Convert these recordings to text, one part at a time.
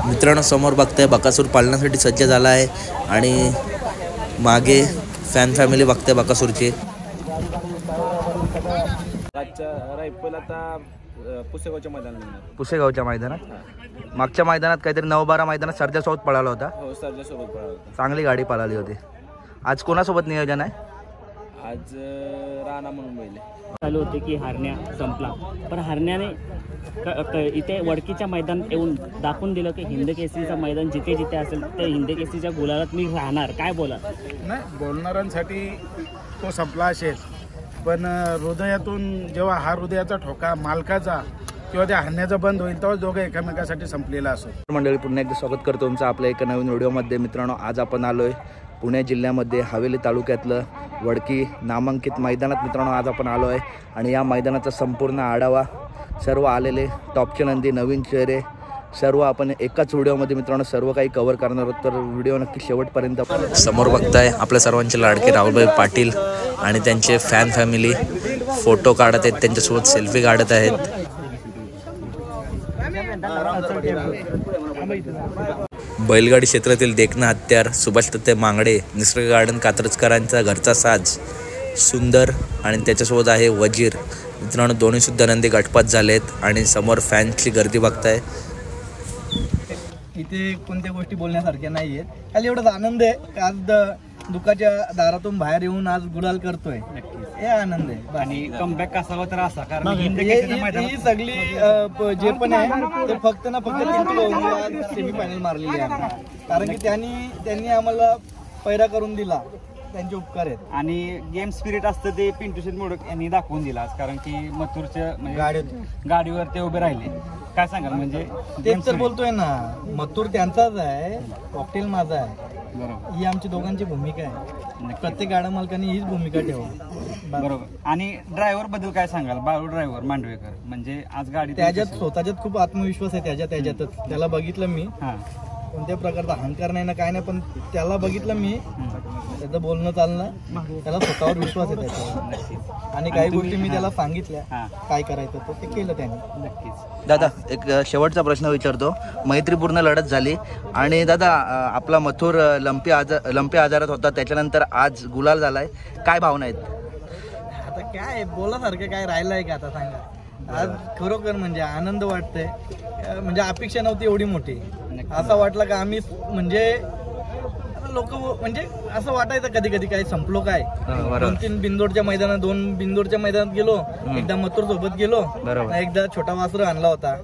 मित्रांनो, समोर बघताय बकासूर पालण्यासाठी सज्ज झाला आहे आणि मागे फॅन फॅमिली बघताय बकासूरची. पुसेगावच्या मैदानात मागच्या मैदानात काहीतरी 9-12 मैदानात सरजासोबत पळाला होता. हो, सरजासोबत पळाला होता. चांगली गाडी पळाली होती. आज कोणासोबत नियोजन आहे? आज राणा म्हणून बैल चालू होते की हरण्या संपला, पण हरण्याने इथे वडकीच्या मैदानात येऊन दाखवून दिलं की हिंदकेसरीचं मैदान जिथे जिथे असेल त्या हिंदकेसरीच्या गुलालात मी राहणार. काय बोला? नाही, बोलणाऱ्यांसाठी तो संपला असेल, पण हृदयातून जेव्हा हा हृदयाचा ठोका मालकाचा किंवा त्या हरण्याचा बंद होईल तेव्हा दोघं एकमेकासाठी संपलेला असो. मंडळी, पुन्हा एकदा स्वागत करतो तुमचं आपल्या एका नवीन व्हिडिओमध्ये. मित्रांनो, आज आपण आलोय पुणे जिल्ह्यामध्ये हवेली तालुक्यातलं वडकी नामांकित मैदानात. मित्रांनो, आज आपण आलो आहे आणि या मैदानाचा संपूर्ण आढावा, सर्व आलेले टॉपचे नंदी, नवीन चेहरे, सर्व आपण एकाच व्हिडिओमध्ये मित्रांनो सर्व काही कव्हर करणार आहोत. तर व्हिडिओ नक्की शेवटपर्यंत. समोर बघताय आपल्या सर्वांचे लाडके राहुलभाई पाटील आणि त्यांचे फॅन फॅमिली फोटो काढत आहेत, त्यांच्यासोबत सेल्फी काढत आहेत. बैलगाडी क्षेत्रातील देखणं हत्यार सुभाष दत्त मांगडे, निसर्ग गार्डन कात्रजकरांचा घरचा साज सुंदर आणि त्याच्यासोबत आहे वजीर. मित्रांनो, दोन्ही सुद्धा नंदी गटपात झालेत आणि समोर फॅन्सची गर्दी बघताय. इथे कोणत्या गोष्टी बोलण्यासारख्या नाही आहेत. खाली एवढाच आनंद आहे की आज दुःखाच्या दारातून बाहेर येऊन आज गुलाल करतोय, हे आनंद आहे. आणि कमबॅक असावा तर असा, कारण ही सगळी जे पण आहे ते फक्त ना फक्त सेमीफायनल मारलेली आहे, कारण की त्यांनी आम्हाला पैरा करून दिला, त्यांचे उपकार आहेत. आणि गेम स्पिरिट असतं ते पिंटू शेट मोडक यांनी दाखवून दिला आज, कारण की मथुरच्या म्हणजे गाडीवर ते उभे राहिले. काय सांगाल? म्हणजे तेच तर बोलतोय ना, मथुर त्यांचाच आहे, कॉकटेल माझा आहे. ही आमची दोघांची भूमिका आहे. प्रत्येक गाडा मालकाने हीच भूमिका ठेवा. बरोबर. आणि ड्रायव्हर बद्दल काय सांगाल? बाळू ड्रायव्हर मांडवेकर, म्हणजे आज गाडी त्याच्यात स्वतःच्यात खूप आत्मविश्वास आहे. त्याच्यातच त्याला बघितलं मी, कोणत्या प्रकारचा अहंकार नाही ना काय नाही, पण त्याला बघितलं मी, त्याचं बोलणं चालणं, त्याला स्वतःवर विश्वास आहे त्याच्यावर. आणि काही गोष्टी मी त्याला सांगितल्या काय करायचं तर ते केलं त्याने. नक्कीच. दादा, एक शेवटचा प्रश्न विचारतो. मैत्रीपूर्ण लढत झाली आणि दादा आपला मथुर लंपी आजारात होता, त्याच्यानंतर आज गुलाल झालाय, काय भावना आहेत? आता काय बोलासारखं काय राहिलंय का आता सांगा. आज खरोखर म्हणजे आनंद वाटतंय. म्हणजे अपेक्षा नव्हती एवढी मोठी. असं वाटलं का आम्ही म्हणजे लोक म्हणजे असं वाटायचं कधी कधी काय संपलो काय. 2-3 बिंदोडच्या मैदानात, 2 बिंदोडच्या मैदानात गेलो, एकदा मथुर सोबत गेलो, एकदा छोटा वासरू आणला होता,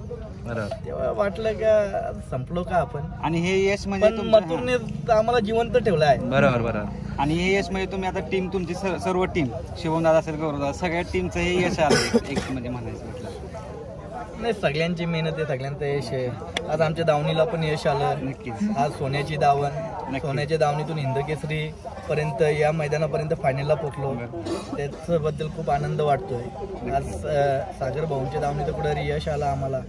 तेव्हा वाटलं का संपलो का आपण. आणि हे यश म्हणजे मथुरने आम्हाला जिवंत ठेवलं आहे. बरोबर. आणि हे यश म्हणजे तुम्ही आता टीम, तुमची सर्व टीम, शिवमदादा असेल, गौरवदादा, सगळ्या टीमचं हे यश आलं एक म्हणजे म्हणायचं म्हटलं. नाही, सगळ्यांची मेहनत आहे, सगळ्यांचं यश आहे. आज आमच्या दावणीला पण यश आलं. नक्कीच. आज सोन्याची दावण, सोन्याच्या दावणीतून हिंदकेसरी पर्यंत या मैदानापर्यंत फायनलला पोहोचलो, त्याच्याबद्दल खूप आनंद वाटतोय. आज सागर भाऊंच्या दावणीचं कुठे यश आलं आम्हाला,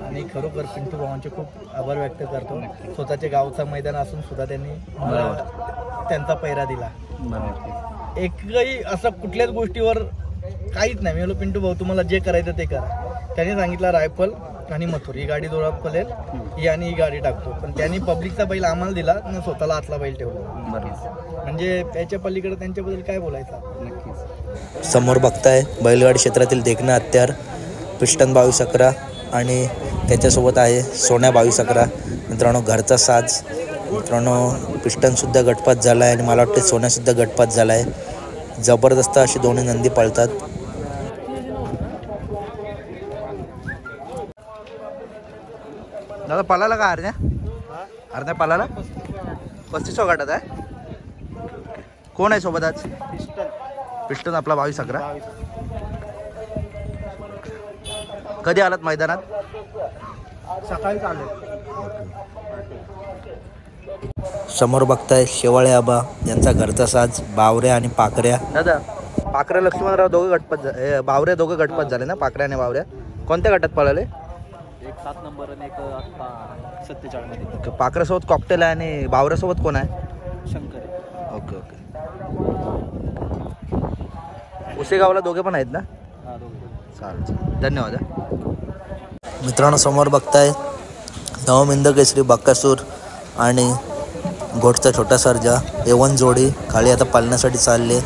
आणि खरोखर पिंटू भावांचे खूप आभार व्यक्त करतो. स्वतःच्या गावचा मैदान असून सुद्धा त्यांनी त्यांचा पैरा दिला. एकही असं कुठल्याच गोष्टीवर काहीच नाही. मी बोललो पिंटू भाऊ तुम्हाला जे करायचं ते करा. त्यांनी सांगितलं रायफल आणि मथुर ही गाडी जोरात पळेल, ही आणि ही गाडी टाकतो, पण त्यांनी पब्लिकचा बैल आम्हाला दिला आणि स्वतःला आतला बैल ठेवला. म्हणजे त्याच्या पलीकडे त्यांच्याबद्दल काय बोलायचं. नक्कीच. समोर बघताय बैलगाडी क्षेत्रातील देखणं हत्यार पिस्टन 2211 आणि त्याच्यासोबत आहे सोन्या 2211. मित्रांनो, घरचा साज. मित्रांनो, पिस्टनसुद्धा गटपात झाला आहे आणि मला वाटतं सोन्यासुद्धा गटपात झाला आहे. जबरदस्त अशी दोन्ही नंदी पळतात. दादा, पळाला का अर्ध्या पळाला? 35 गटात आहे. कोण आहे सोबत आज? पिस्टन आपला 2211. कधी आलात मैदानात? सकाळी चालू. समोर बघताय शेवाळे आबा यांचा घरचा साज बावऱ्या आणि पाकऱ्या. दादा, पाकऱ्या लक्ष्मणराव दोघं गटपात, बावऱ्या दोघं गटपात झाले ना, पाकऱ्या आणि बावऱ्या. कोणत्या गटात पळाले? एक 7 नंबर आणि एक 47 मध्ये. पाकऱ्यासोबत कॉकटेल आहे आणि बावऱ्यासोबत कोण आहे? शंकर. ओके. पुसेगावला दोघे पण आहेत ना? चालेल धन्यवाद. मित्रांनो समोर बघताय नवम हिंद केसरी बक्कासूर आणि गोठचा छोटा सर्जा एवन जोडी खाली आता पालण्यासाठी चालले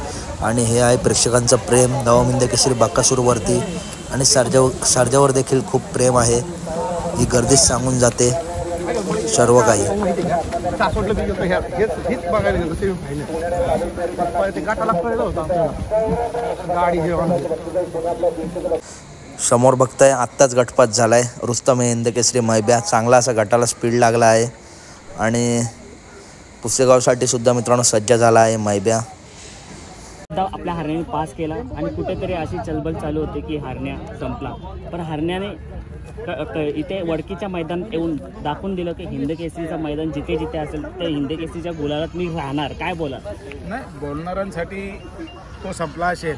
आणि हे आहे प्रेक्षकांचं प्रेम नवम हिंद केसरी बक्कासूरवरती आणि सर्जावर देखील खूप प्रेम आहे. ही गर्दीच सांगून जाते सर्व काही. समोर बघताय आत्ताच गटपात झालाय रुस्तम हिंद केसरी मैब्या. चांगला असा गटाला स्पीड लागला आहे आणि पुसेगावसाठी सुद्धा मित्रांनो सज्ज झाला आहे मैब्या. आपल्या हरण्याने पास केला आणि कुठेतरी अशी चलबल चालू होती की हरण्या संपला, पण हरण्याने इथे वडकीच्या मैदानात येऊन दाखवून दिलं की हिंद केसरीचं मैदान जिथे जिथे असेल ते हिंद केसरीच्या गुलालात मी राहणार. काय बोला? नाही, बोलणाऱ्यांसाठी तो संपला असेल,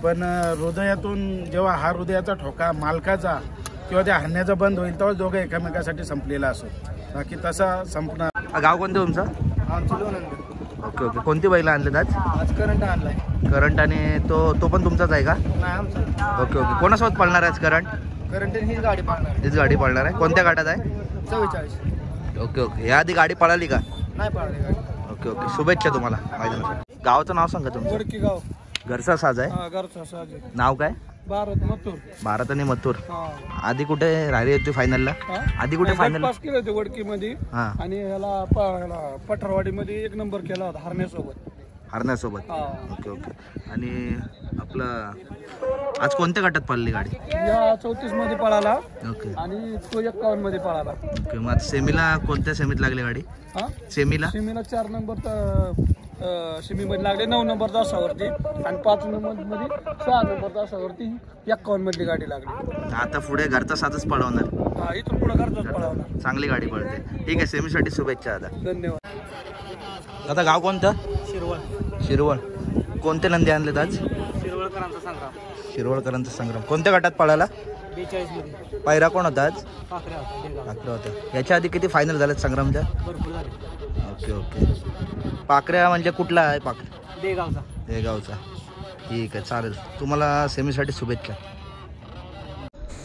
पण हृदयातून जेव्हा हा हृदयाचा ठोका मालकाचा किंवा त्या हरण्याचा बंद होईल तेव्हा दोघं एकमेकासाठी संपलेला असो. बाकी तसा संपणार. गाव कोणतं तुमचं? Okay okay. कोणती बैल आणले आज करंट आणलाय. करंट आणि तो पण तुमचाच आहे का? नाही आमचं. Okay okay. कोणासोबत पळणार आहे करंट? करंट हीच गाडी पाळणार. हीच गाडी पळणार आहे. कोणत्या गाठात आहे? 44. Okay okay. याआधी गाडी पळाली का? नाही पाळली गाडी. Okay okay. शुभेच्छा तुम्हाला मैदानासाठी. गावाचं नाव सांगा तुमचं. वडकी गाव. घरचा साज आहे? घरचा साज. नाव काय? भारत मथुर. भारत आणि मथुर. आधी कुठे राहिली होती फायनलला? आधी कुठे फायनल पास केलं होतं वडकी मध्ये हां आणि ह्याला पठारवाडी मध्ये 1 नंबर केला होता हरण्यासोबत. हरण्यासोबत. Okay okay. आणि आपलं आज कोणत्या गटात पळली गाडी? या 34 मध्ये पळाला ओके आणि तो 51 मध्ये पळाला. ओके. मग आता सेमीला कोणत्या सेमीत लागली गाडी? सेमीला सिमीला 4 नंबर सिमी मध्ये लागले, 9 नंबर तासावरती आणि 5 नंबर मध्ये 6 नंबर तासावरती 51 मध्ये गाडी लागली. आता पुढे घरचा साजच पळवणार. इथून पुढे करतोच पळावणार. चांगली गाडी पळते. ठीक आहे. सेमीसाठी शुभेच्छा दादा. धन्यवाद. आता गाव कोणतं? शिरवळ. कोणते नंदी आणलेत आज? शिरवळकरांचा संग्राम. शिरवळकरांचा संग्राम. कोणत्या गटात पळाला? 42 मध्ये. पायरा कोण होता आज? पाखऱ्या होता. याच्या आधी किती फायनल झालेत संग्रामच्या? भरपूर झाले. Okay okay. पाखऱ्या म्हणजे कुठला आहे? पाखऱ्या देगावचा. देगावचा. ठीक आहे चालेल. तुम्हाला सेमीसाठी शुभेच्छा.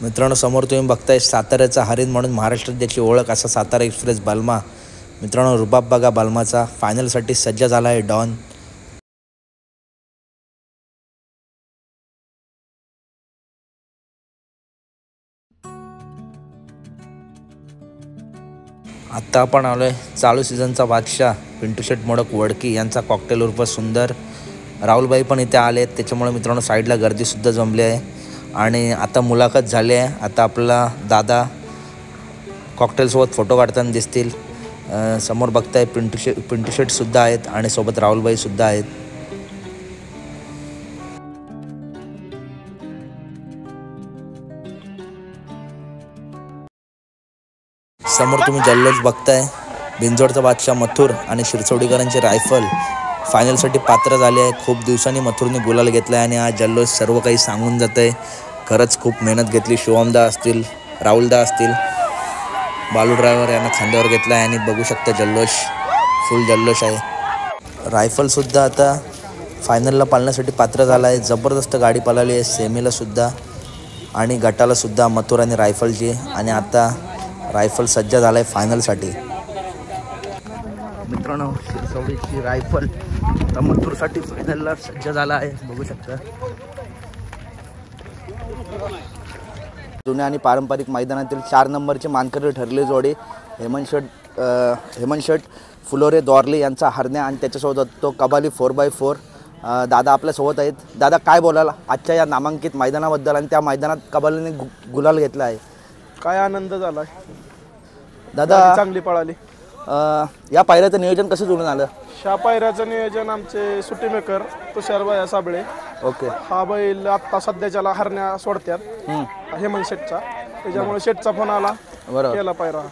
मित्रांनो समोर तुम्ही बघताय साताऱ्याचा हरिण म्हणून महाराष्ट्रात ज्याची ओळख असा सातारा एक्सप्रेस बालमा. मित्रांनो रुबाब बघा बालमाचा फायनलसाठी सज्ज झाला आहे डॉन. आत्ता आपण आलोय चालू सीझनचा बादशाह पिंटू शेट मोडक वडकी यांचा कॉकटेल उर्फ सुंदर. राहुलबाई पण इथे आले आहेत, त्याच्यामुळे मित्रांनो साईडला गर्दीसुद्धा जमली आहे आणि आता मुलाखत झाली आहे. आता आपला दादा कॉकटेलसोबत फोटो काढताना दिसतील. समोर बघताय पिंटू शेटसुद्धा आहेत आणि सोबत राहुलबाईसुद्धा आहेत. समोर तुम्ही जल्लोष बघताय. बिंजोडचा बादशाह मथुर आणि शिरसोडीकरांचे रायफल फायनलसाठी पात्र झाले आहे. खूप दिवसांनी मथुरने गुलाल घेतला आहे आणि आज जल्लोष सर्व काही सांगून जात आहे. खरंच खूप मेहनत घेतली. शिवमदा असतील, राहुलदा असतील, बालू ड्रायव्हर यांना खांद्यावर घेतला आहे आणि बघू शकता जल्लोष फुल जल्लोष आहे. रायफलसुद्धा आता फायनलला पाळण्यासाठी पात्र झाला आहे. जबरदस्त गाडी पळाली आहे सेमीलासुद्धा आणि गटालासुद्धा मथुर आणि रायफलची. आणि आता रायफल सज्ज झाला आहे फायनलसाठी. मित्रांनो शिरसवडीची रायफल आता मथुरसाठी फायनलला सज्ज झाला आहे. बघू शकता. जुन्या आणि पारंपरिक मैदानातील 4 नंबरचे मानकरी ठरले जोडी हेमंत शेट फुलोरे दॉर्ली यांचा हरण्या आणि त्याच्यासोबत तो कबाली 4x4. दादा आपल्यासोबत आहेत. दादा काय बोलाल आजच्या या नामांकित मैदानाबद्दल आणि त्या मैदानात कबालीने गुलाल घेतला आहे? काय आनंद झाला दादा. चांगली पळाली. या पायऱ्याचं नियोजन कसं जुळून आलं? ह्या पायऱ्याचं नियोजन आमचे सुट्टी मेकर तुषारबाई साबळे. ओके. हा बैल आत्ता सध्याच्याला हरण्या सोडत्यात हेमंत शेटचा, त्याच्यामुळे शेटचा फोन आला. बरोबर. केला पायरा.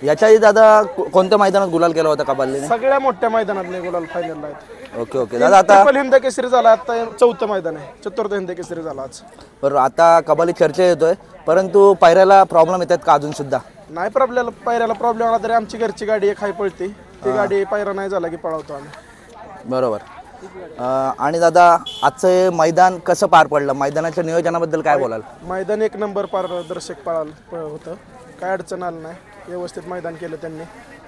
याच्या आधी दादा कोणत्या मैदानात गुलाल केला होता कबालीने? सगळ्या मोठ्या मैदानातले गुलाल फायनलला आहेत. Okay okay. दादा आता हिंद केसरी झाला. आता 4थं मैदान आहे. 4th हिंद केसरी झाला आज. बरोबर. आता कबाली चर्चा येतोय, परंतु पायऱ्याला प्रॉब्लेम येतात का अजून सुद्धा? नाही प्रॉब्लेम. पायऱ्याला प्रॉब्लेम आला तरी आमची घरची गाडी एक हाय पळते, ती गाडी पायरा नाही झाला की पळवतो आम्ही. बरोबर. आणि दादा आजचं हे मैदान कसं पार पडलं, मैदानाच्या नियोजनाबद्दल काय बोलाल? मैदान एक नंबर पारदर्शक होतं, काय अडचण आलं नाही, व्यवस्थित मैदान केलं त्यांनी.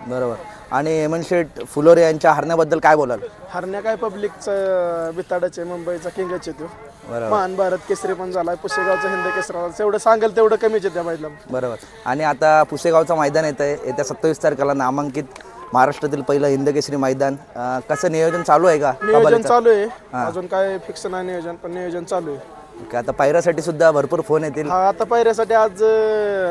बरोबर. आणि हेमंत शेठ फुलोरे यांच्या हरण्याबद्दल काय बोलाल? हरण्या काय पब्लिकचं बिताडाचे, मुंबईचा किंगच आहे तो. बरोबर महान भारत केसरी पण झाला, पुसेगावचा हिंद केसरी, तेवढं सांगेल तेवढं कमीच आहे त्या मैदान. बरोबर. आणि आता पुसेगावचं मैदान येतं आहे, येत्या 27 तारखेला नामांकित महाराष्ट्रातील पहिलं हिंदकेसरी मैदान. कसं नियोजन चालू आहे का? नियोजन चालू आहे, अजून काय फिक्स नाही नियोजन, पण नियोजन चालू आहे. आता पायऱ्यासाठी सुद्धा भरपूर फोन येतील. हा, आता पायऱ्यासाठी आज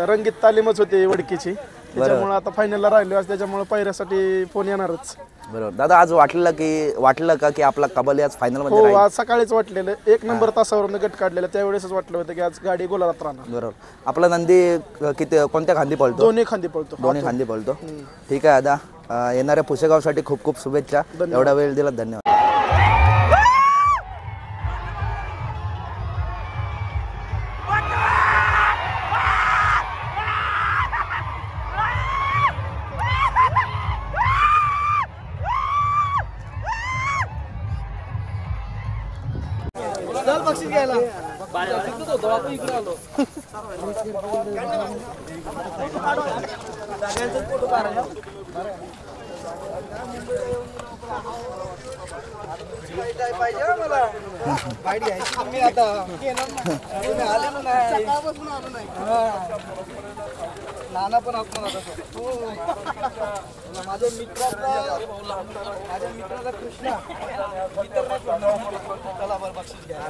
रंगीत तालीमच होती वडकीची, त्याच्यामुळे आता फायनलला राहिलो आज, त्याच्यामुळे पायऱ्यासाठी फोन येणारच. बरोबर. दादा आज वाटलं का की आपला कबड्डी आज फायनल मध्ये हो, राहील? आज सकाळीच वाटलेलं, एक नंबर तासावरून गट काढलेला, त्यावेळेसच वाटलं होतं की आज गाडी गोलात राहणार. बरोबर. आपला नंदी कोणत्या खांदी पळतो? दोन्ही खांदी पळतो. दोन्ही खांदी पळतो. ठीक आहे दादा, येणाऱ्या पुसेगावसाठी खूप खूप शुभेच्छा. एवढा वेळ दिला, धन्यवाद. बक्षीस घ्यायला पाहिजे मला बाईट घ्यायची. तुम्ही आता आलेलो नाही, नाना पण आपण माझ्या मित्राचा कृष्णा चला बरं बक्षीस घ्या.